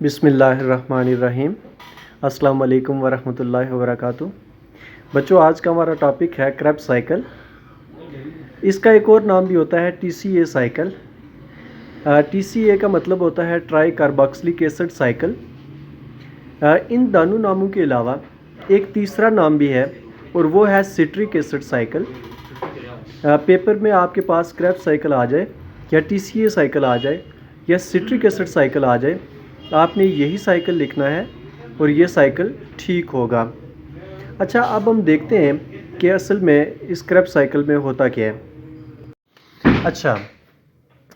बिस्मिल्लाहिर्रहमानिर्रहीम। अस्सलाम वालेकुम वरहमतुल्लाहि वबरकातुहू। बच्चों, आज का हमारा टॉपिक है क्रेब्स साइकिल। इसका एक और नाम भी होता है TCA साइकिल। TCA का मतलब होता है ट्राई कार्बोक्सिलिक एसिड साइकिल। इन दोनों नामों के अलावा एक तीसरा नाम भी है और वो है सिट्रिक एसिड साइकिल। पेपर में आपके पास क्रेब्स साइकिल आ जाए या TCA साइकिल आ जाए या सिट्रिक एसिड साइकिल आ जाए, आपने यही साइकिल लिखना है और ये साइकिल ठीक होगा। अच्छा, अब हम देखते हैं कि असल में इस क्रेब्स साइकिल में होता क्या है। अच्छा,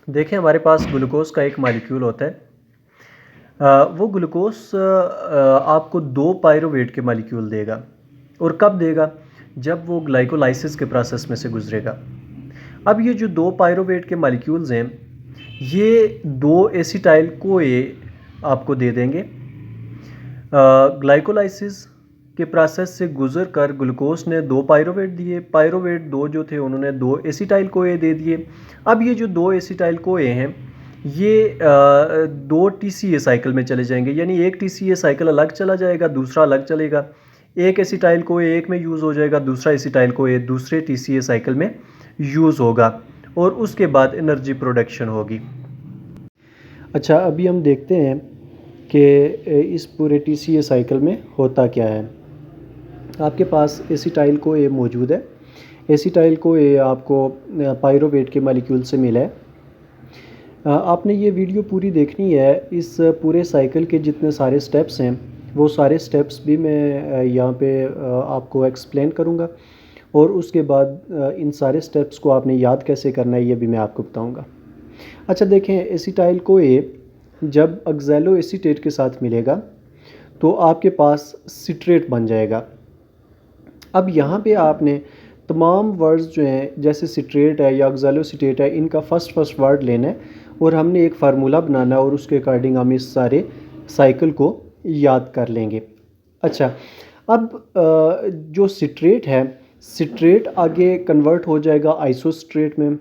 देखें, हमारे पास ग्लूकोज का एक मॉलिक्यूल होता है। वो ग्लूकोज आपको 2 पायरोवेट के मॉलिक्यूल देगा। और कब देगा? जब वो ग्लाइकोलाइसिस के प्रोसेस में से गुजरेगा। अब ये जो 2 पायरोवेट के मॉलिक्यूल्स हैं, ये 2 एसिटाइल कोए आपको दे देंगे। ग्लाइकोलाइसिस के प्रोसेस से गुजर कर ग्लूकोज ने 2 पायरोवेट दिए। पायरोवेट 2 जो थे उन्होंने 2 एसिटाइल कोए दे दिए। अब ये जो 2 एसिटाइल कोए हैं ये 2 TCA साइकिल में चले जाएंगे, यानी एक TCA साइकिल अलग चला जाएगा, दूसरा अलग चलेगा। एक एसिटाइल कोए एक में यूज़ हो जाएगा, दूसरा एसिटाइल कोए दूसरे TCA साइकिल में यूज़ होगा और उसके बाद एनर्जी प्रोडक्शन होगी। अच्छा, अभी हम देखते हैं कि इस पूरे TCA साइकिल में होता क्या है। आपके पास एसिटाइल कोए मौजूद है। एसिटाइल कोए आपको पायरोवेट के मॉलिक्यूल से मिला है। आपने ये वीडियो पूरी देखनी है। इस पूरे साइकिल के जितने सारे स्टेप्स हैं वो सारे स्टेप्स भी मैं यहाँ पे आपको एक्सप्लेन करूँगा और उसके बाद इन सारे स्टेप्स को आपने याद कैसे करना है ये भी मैं आपको बताऊँगा। अच्छा, देखें, एसिटाइल कोए जब ऑक्सैलो एसीटेट के साथ मिलेगा तो आपके पास सिट्रेट बन जाएगा। अब यहाँ पे आपने तमाम वर्ड्स जो हैं, जैसे सिट्रेट है या ऑक्सैलो एसीटेट है, इनका फर्स्ट वर्ड लेना है और हमने एक फार्मूला बनाना है और उसके अकॉर्डिंग हम इस सारे साइकिल को याद कर लेंगे। अच्छा, अब जो सिट्रेट है, सिट्रेट आगे कन्वर्ट हो जाएगा आइसोस्ट्रेट में।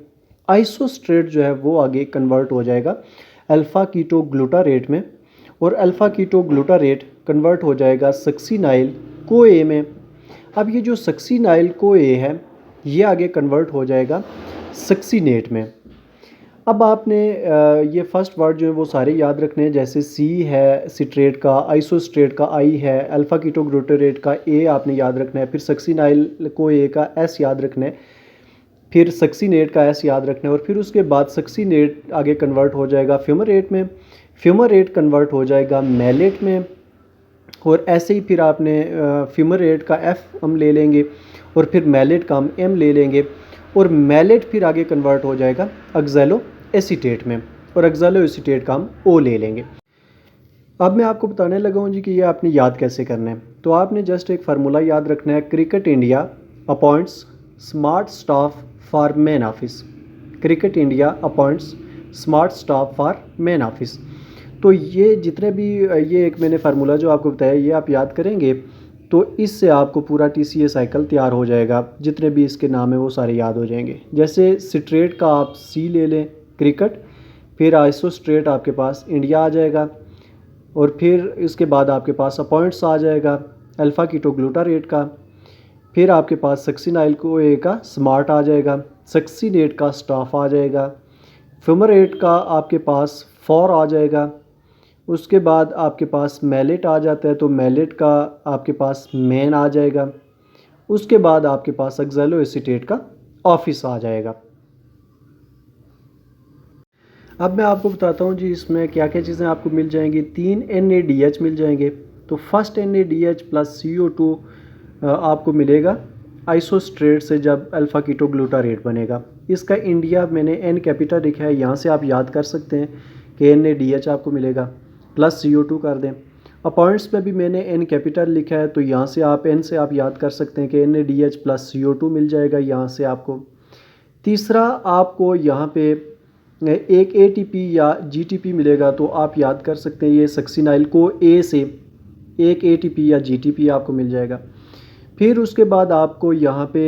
आइसोस्ट्रेट जो है वो आगे कन्वर्ट हो जाएगा अल्फ़ा कीटो ग्लूटारेट में और अल्फ़ा कीटो ग्लूटारेट कन्वर्ट हो जाएगा सक्सीनाइल कोए में। अब ये जो सक्सीनाइल कोए है ये आगे कन्वर्ट हो जाएगा सक्सीनेट में। अब आपने ये फर्स्ट वर्ड जो है वो सारे याद रखने हैं, जैसे C है सिट्रेट का, आइसोस्ट्रेट का I है, अल्फ़ा कीटो ग्लूटारेट का A आपने याद रखना है, फिर सक्सीनाइल कोए का S याद रखना है, फिर सक्सीनेट का S याद रखना है और फिर उसके बाद सक्सीनेट आगे कन्वर्ट हो जाएगा फ्यूमरेट में, फ्यूमरेट कन्वर्ट हो जाएगा मैलेट में और ऐसे ही फिर आपने फ्यूमरेट का F हम ले लेंगे और फिर मैलेट का हम M ले लेंगे और मैलेट फिर आगे कन्वर्ट हो जाएगा ऑक्सैलो एसीटेट में और ऑक्सैलो एसीटेट का हम O ले लेंगे। अब मैं आपको बताने लगा हूँ जी कि ये आपने याद कैसे करना है। तो आपने जस्ट एक फार्मूला याद रखना है, cricket India appoints smart staff for main office. Cricket India appoints smart staff for main office. तो ये जितने भी ये एक मैंने फार्मूला जो आपको बताया ये आप याद करेंगे तो इससे आपको पूरा TCA साइकिल तैयार हो जाएगा। जितने भी इसके नाम है वो सारे याद हो जाएंगे। जैसे सिट्रेट का आप C ले लें, क्रिकेट, फिर आइसोस्ट्रेट आपके पास इंडिया आ जाएगा और फिर इसके बाद आपके पास अपॉइंट्स आ जाएगा अल्फ़ा कीटो ग्लूटारेट का, फिर आपके पास सक्सीनाइल कोए का स्मार्ट आ जाएगा, सक्सीनेट का स्टाफ आ जाएगा, फ्यूमरेट का आपके पास फॉर आ जाएगा, उसके बाद आपके पास मैलेट आ जाता है तो मैलेट का आपके पास मैन आ जाएगा, उसके बाद आपके पास ऑक्सैलो एसीटेट का ऑफिस आ जाएगा। अब मैं आपको बताता हूँ जी इसमें क्या क्या चीज़ें आपको मिल जाएंगी। 3 NADH मिल जाएंगे। तो फर्स्ट NADH प्लस CO2 आपको मिलेगा आइसोस्ट्रेट से जब अल्फ़ा कीटो ग्लूटारेट बनेगा। इसका इंडिया मैंने N कैपिटल लिखा है, यहाँ से आप याद कर सकते हैं कि NADH आपको मिलेगा, प्लस CO2 कर दें। अपॉइंट्स पे भी मैंने N कैपिटल लिखा है तो यहाँ से आप N से आप याद कर सकते हैं कि NADH प्लस CO2 मिल जाएगा यहाँ से आपको। तीसरा आपको यहाँ पे एक ATP या GTP मिलेगा तो आप याद कर सकते हैं ये सक्सीनाइल को A से एक ATP या GTP आपको मिल जाएगा। फिर उसके बाद आपको यहाँ पे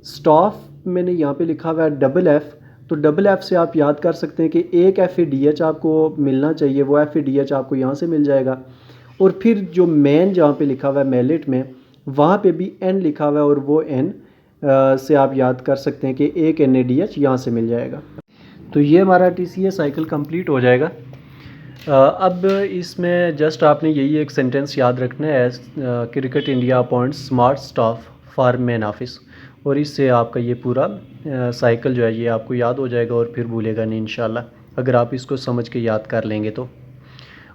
स्टाफ मैंने यहाँ पे लिखा हुआ है डबल F तो डबल एफ़ से आप याद कर सकते हैं कि एक FADH आपको मिलना चाहिए, वो FADH आपको यहाँ से मिल जाएगा। और फिर जो मैन जहाँ पे लिखा हुआ है मैलेट में, वहाँ पे भी N लिखा हुआ है और वो N से आप याद कर सकते हैं कि एक NADH यहाँ से मिल जाएगा। तो ये हमारा TCA साइकिल कंप्लीट हो जाएगा। अब इसमें जस्ट आपने यही एक सेंटेंस याद रखना है, cricket India appoints smart staff for man office, और इससे आपका ये पूरा साइकिल जो है ये आपको याद हो जाएगा और फिर भूलेगा नहीं इंशाल्लाह, अगर आप इसको समझ के याद कर लेंगे तो।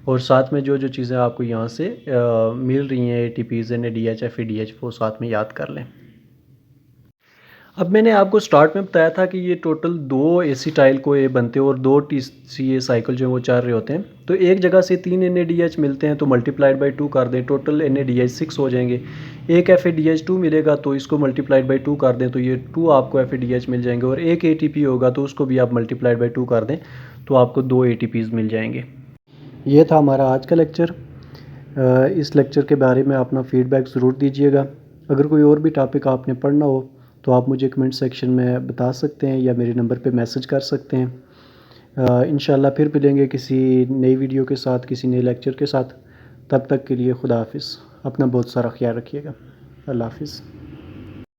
और साथ में जो जो चीज़ें आपको यहाँ से मिल रही हैं ATPs NADH FADH, वो साथ में याद कर लें। अब मैंने आपको स्टार्ट में बताया था कि ये टोटल 2 एसिटाइल CoA बनते हैं और 2 TCA साइकिल जो है वो चल रहे होते हैं। तो एक जगह से 3 NADH मिलते हैं तो मल्टीप्लाइड बाई 2 कर दें, टोटल NADH 6 हो जाएंगे। एक FADH 2 मिलेगा तो इसको मल्टीप्लाइड बाई 2 कर दें तो ये 2 आपको FADH मिल जाएंगे, और एक ATP होगा तो उसको भी आप मल्टीप्लाइड बाई 2 कर दें तो आपको 2 ATPs मिल जाएंगे। ये था हमारा आज का लेक्चर। इस लेक्चर के बारे में अपना फ़ीडबैक ज़रूर दीजिएगा। अगर कोई और भी टॉपिक आपने पढ़ना हो तो आप मुझे कमेंट सेक्शन में बता सकते हैं या मेरे नंबर पे मैसेज कर सकते हैं। इंशाल्लाह फिर मिलेंगे किसी नई वीडियो के साथ, किसी नए लेक्चर के साथ। तब तक के लिए खुदा हाफिज़। अपना बहुत सारा ख्याल रखिएगा। अल्लाह हाफिज़।